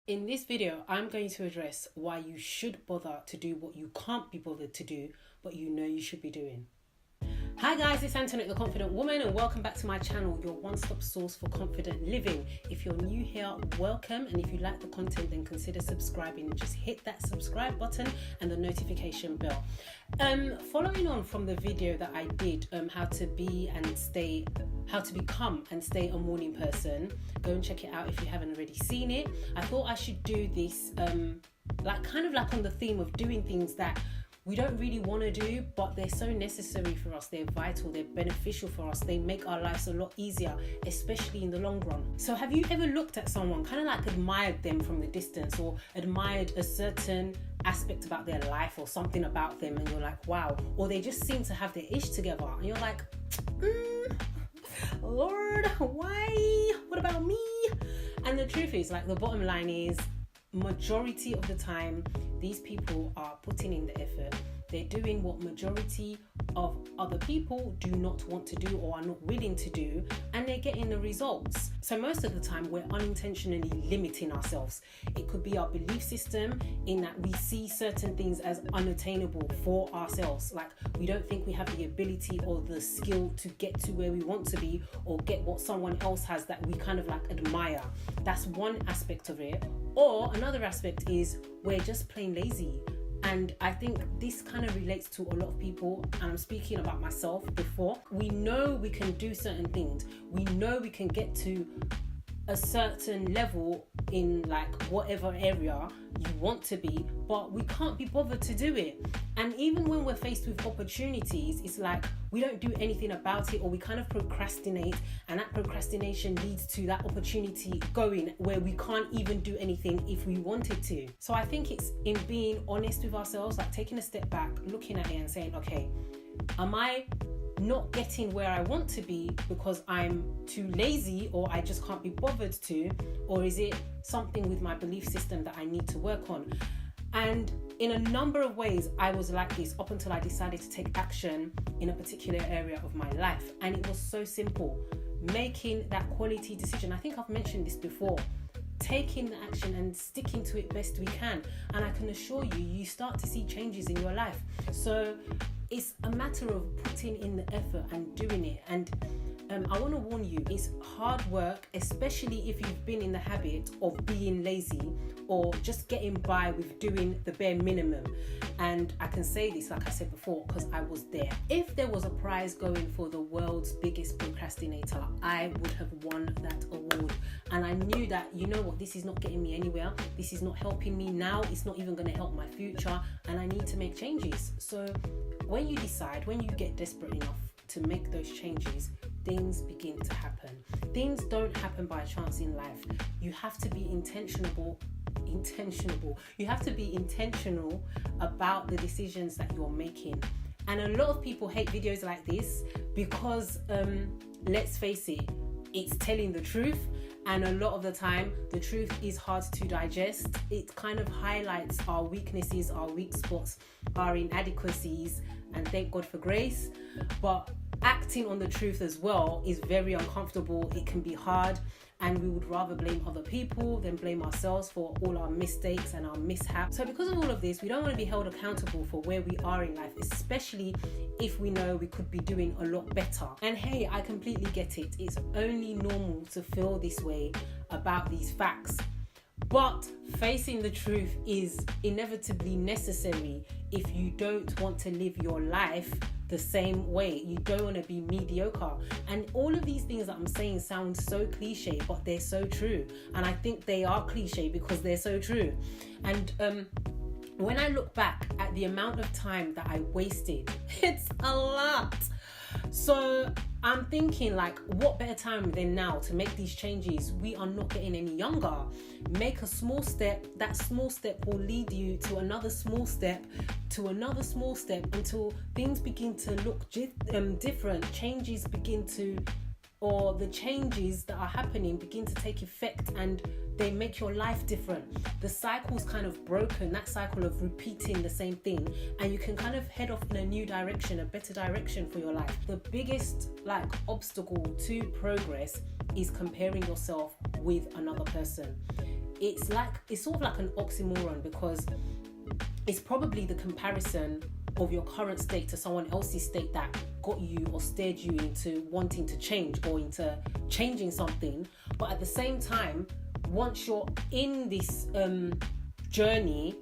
In this video, I'm going to address why you should bother to do what you can't be bothered to do, but you know you should be doing. Hi guys, it's Antoinette, the Confident Woman, and welcome back to my channel, your one-stop source for confident living. If you're new here, welcome, and if you like the content, then consider subscribing. Just hit that subscribe button and the notification bell. Following on from the video that I did, how to become and stay a morning person, go and check it out if you haven't already seen it. I thought I should do this, kind of on the theme of doing things that we don't really want to do, but they're so necessary for us. They're vital, they're beneficial for us. They make our lives a lot easier, especially in the long run. So have you ever looked at someone, kind of admired them from the distance, or admired a certain aspect about their life or something about them, and you're like, wow, or they just seem to have their ish together, and you're like, Lord, why? What about me? And the truth is, the bottom line is, majority of the time, these people are putting in the effort. They're doing what majority of other people do not want to do or are not willing to do, and they're getting the results. So most of the time, we're unintentionally limiting ourselves. It could be our belief system, in that we see certain things as unattainable for ourselves. We don't think we have the ability or the skill to get to where we want to be, or get what someone else has that we kind of admire. That's one aspect of it. Or another aspect is we're just plain lazy. And I think this kind of relates to a lot of people, and I'm speaking about myself before. We know we can do certain things. We know we can get to a certain level in whatever area you want to be, but we can't be bothered to do it. And even when we're faced with opportunities, it's we don't do anything about it, or we kind of procrastinate, and that procrastination leads to that opportunity going where we can't even do anything if we wanted to. So I think it's in being honest with ourselves, taking a step back, looking at it and saying, okay, am I not getting where I want to be because I'm too lazy, or I just can't be bothered to, or is it something with my belief system that I need to work on? And in a number of ways, I was like this up until I decided to take action in a particular area of my life. And it was so simple, making that quality decision. I think I've mentioned this before. Taking the action and sticking to it best we can. And I can assure you, you start to see changes in your life. So it's a matter of putting in the effort and doing it. And I want to warn you, it's hard work, especially if you've been in the habit of being lazy or just getting by with doing the bare minimum. And I can say this, like I said before, because I was there. If there was a prize going for the world's biggest procrastinator, I would have won that award. And I knew that, you know what, this is not getting me anywhere. This is not helping me now. It's not even going to help my future. And I need to make changes. So when you get desperate enough to make those changes, things begin to happen. Things don't happen by chance in life. You have to be intentional. You have to be intentional about the decisions that you're making. And a lot of people hate videos like this because, let's face it, it's telling the truth. And a lot of the time, the truth is hard to digest. It kind of highlights our weaknesses, our weak spots, our inadequacies, and thank God for grace. But acting on the truth as well is very uncomfortable. It can be hard, and we would rather blame other people than blame ourselves for all our mistakes and our mishaps. So because of all of this, we don't want to be held accountable for where we are in life, especially if we know we could be doing a lot better. And hey, I completely get it. It's only normal to feel this way about these facts. But facing the truth is inevitably necessary if you don't want to live your life the same way. You don't want to be mediocre. And all of these things that I'm saying sound so cliche, but they're so true. And I think they are cliche because they're so true. And when I look back at the amount of time that I wasted, it's a lot. So I'm thinking, what better time than now to make these changes? We are not getting any younger. Make a small step. That small step will lead you to another small step, to another small step, until things begin to look different. Changes begin to, or the changes that are happening begin to take effect, and they make your life different. The cycle's kind of broken, that cycle of repeating the same thing, and you can kind of head off in a new direction, a better direction for your life. The biggest obstacle to progress is comparing yourself with another person. it's sort of like an oxymoron, because it's probably the comparison of your current state to someone else's state that got you or steered you into wanting to change or into changing something. But at the same time, once you're in this journey,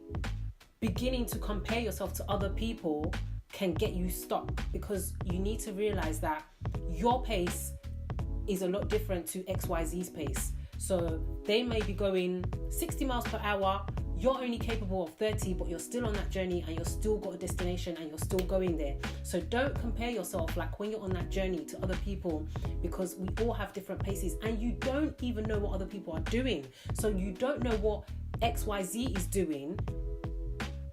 beginning to compare yourself to other people can get you stuck, because you need to realize that your pace is a lot different to XYZ's pace. So they may be going 60 miles per hour, you're only capable of 30, but you're still on that journey and you're still got a destination and you're still going there. So don't compare yourself like when you're on that journey to other people, because we all have different paces and you don't even know what other people are doing. So you don't know what XYZ is doing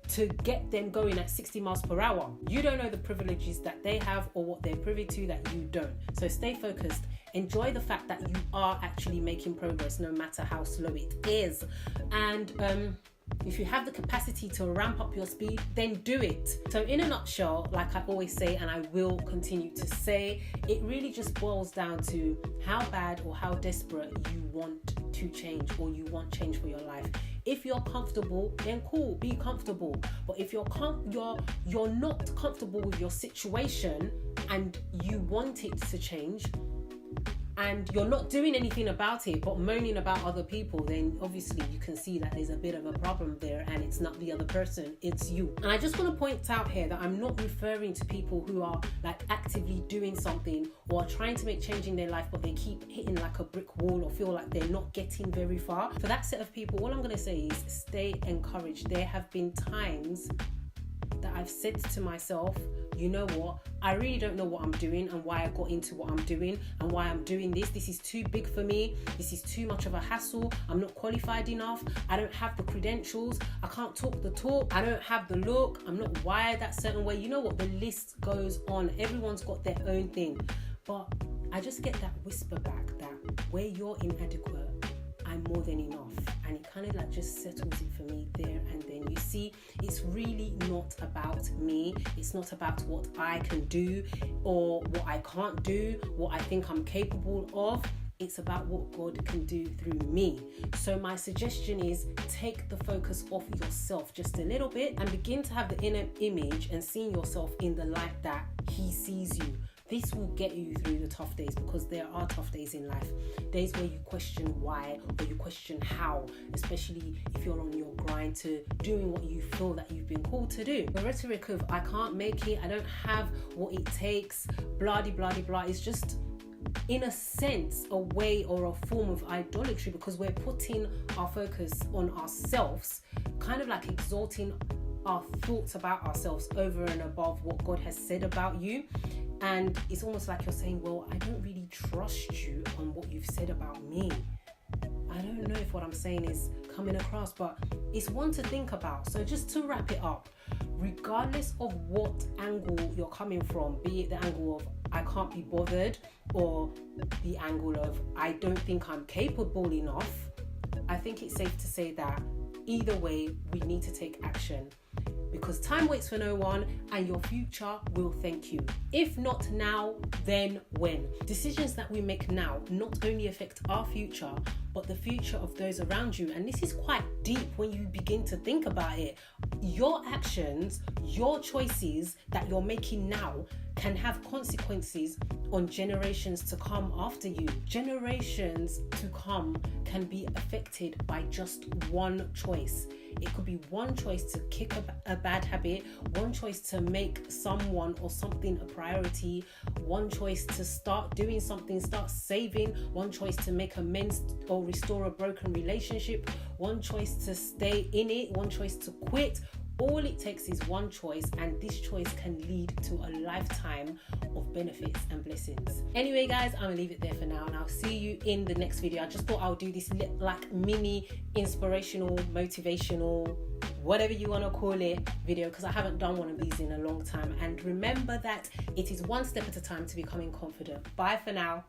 to get them going at 60 miles per hour. You don't know the privileges that they have or what they're privy to that you don't. So stay focused. Enjoy the fact that you are actually making progress, no matter how slow it is. And if you have the capacity to ramp up your speed, then do it. So in a nutshell, like I always say, and I will continue to say, it really just boils down to how bad or how desperate you want to change, or you want change for your life. If you're comfortable, then cool, be comfortable. But if you're not comfortable with your situation and you want it to change, and you're not doing anything about it but moaning about other people, then obviously you can see that there's a bit of a problem there, and it's not the other person, it's you. And I just want to point out here that I'm not referring to people who are like actively doing something or are trying to make change in their life, but they keep hitting like a brick wall or feel like they're not getting very far. For that set of people, all I'm going to say is stay encouraged. There have been times that I've said to myself, you know what, I really don't know what I'm doing and why I got into what I'm doing and why I'm doing this. This is too big for me. This is too much of a hassle. I'm not qualified enough. I don't have the credentials. I can't talk the talk. I don't have the look. I'm not wired that certain way. You know what? The list goes on. Everyone's got their own thing. But I just get that whisper back that where you're inadequate, I'm more than enough. And it kind of like just settles it for me there and then. You see, it's really not about me. It's not about what I can do or what I can't do, what I think I'm capable of. It's about what God can do through me. So my suggestion is take the focus off yourself just a little bit and begin to have the inner image and seeing yourself in the light that He sees you. This will get you through the tough days, because there are tough days in life. Days where you question why or you question how, especially if you're on your grind to doing what you feel that you've been called to do. The rhetoric of I can't make it, I don't have what it takes, blah de blah de blah, is just in a sense a way or a form of idolatry, because we're putting our focus on ourselves, kind of like exalting our thoughts about ourselves over and above what God has said about you. And it's almost like you're saying, well, I don't really trust you on what you've said about me. I don't know if what I'm saying is coming across, but it's one to think about. So just to wrap it up, regardless of what angle you're coming from, be it the angle of I can't be bothered or the angle of I don't think I'm capable enough, I think it's safe to say that either way, we need to take action. Because time waits for no one and your future will thank you. If not now, then when? Decisions that we make now not only affect our future, but the future of those around you. And this is quite deep when you begin to think about it. Your actions, your choices that you're making now can have consequences on generations to come after you. Generations to come can be affected by just one choice. It could be one choice to kick a bad habit, one choice to make someone or something a priority, one choice to start doing something, start saving, one choice to make amends or restore a broken relationship, one choice to stay in it, one choice to quit. All it takes is one choice, and this choice can lead to a lifetime of benefits and blessings. Anyway, guys, I'm gonna leave it there for now, and I'll see you in the next video. I just thought I'll do this like mini inspirational, motivational, whatever you want to call it, video, because I haven't done one of these in a long time. And remember that it is one step at a time to becoming confident. Bye for now.